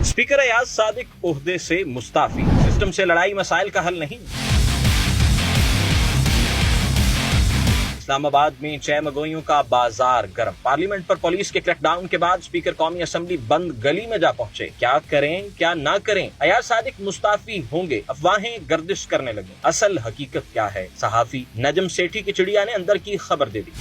Speaker Ayaz Sadiq ओहदे से Mustafi, system से लड़ाई मसाइल का हल नहीं। इस्लामाबाद में चैमगोइयों का बाजार गर्म, पार्लियामेंट पर पुलिस के क्रैकडाउन के बाद स्पीकर कौमी असम्बली बंद गली में जा पहुंचे। क्या करें क्या ना करें, अयाज सादिक मुस्ताफी होंगे, अफवाहें गर्दिश करने लगी। असल हकीकत क्या है, सहाफी नजम सेठी की चिड़िया ने अंदर की खबर दे दी।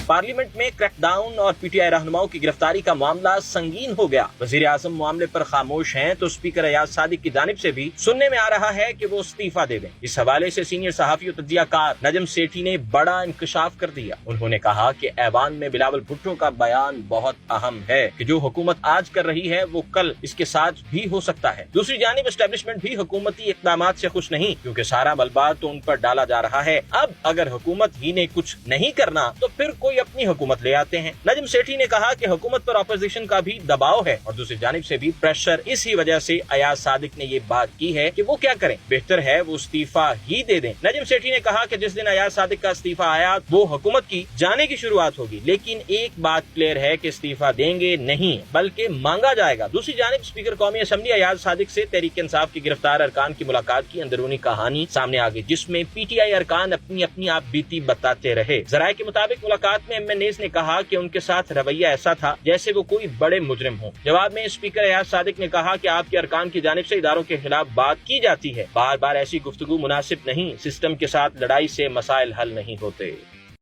पार्लियामेंट में क्रैकडाउन और पीटीआई रहनुमाओं की गिरफ्तारी का मामला संगीन हो गया। वजीर आजम मामले पर खामोश हैं तो स्पीकर अयाज सादिक की जानिब से भी सुनने में आ रहा है कि वो इस्तीफा दे दें। इस हवाले से सीनियर सहाफी और तज्जियाकार नजम सेठी ने बड़ा इंकशाफ कर दिया। उन्होंने कहा कि ऐवान में बिलावल भुट्टो का बयान बहुत अहम है कि जो हुकूमत आज कर रही है वो कल इसके साथ भी हो सकता है। दूसरी जानिब एस्टेब्लिशमेंट भी हुकूमती इकदाम से खुश नहीं, क्योंकि सारा मलबा तो उन पर डाला जा रहा है। अब अगर हुकूमत ही ने कुछ नहीं करना तो फिर कोई अपनी हुकूमत ले आते हैं। नजम सेठी ने कहा कि हुकूमत पर अपोजिशन का भी दबाव है और दूसरी जानिब से भी प्रेशर। इसी वजह से अयाज सादिक ने ये बात की है कि वो क्या करें, बेहतर है वो इस्तीफा ही दे दें। नजम सेठी ने कहा कि जिस दिन अयाज सादिक का इस्तीफा आया वो हुकूमत की जाने की शुरुआत होगी, लेकिन एक बात क्लियर है कि इस्तीफा देंगे नहीं बल्कि मांगा जाएगा। दूसरी जानिब स्पीकर कौमी असम्बली अयाज सादिक से तहरीक इंसाफ की गिरफ्तार अरकान की मुलाकात की अंदरूनी कहानी सामने आ गई, जिसमें पीटीआई अरकान अपनी अपनी आप बीती बताते रहे। जराये के मुताबिक मुलाकात में एमएनएज ने कहा कि उनके साथ रवैया ऐसा था जैसे वो कोई बड़े मुजरिम हो। जवाब में स्पीकर अयाज सादिक ने कहा कि आपके अरकान की जानिब से इदारों के खिलाफ बात की जाती है, बार बार ऐसी गुफ्तगू मुनासिब नहीं, सिस्टम के साथ लड़ाई से मसाइल हल नहीं होते।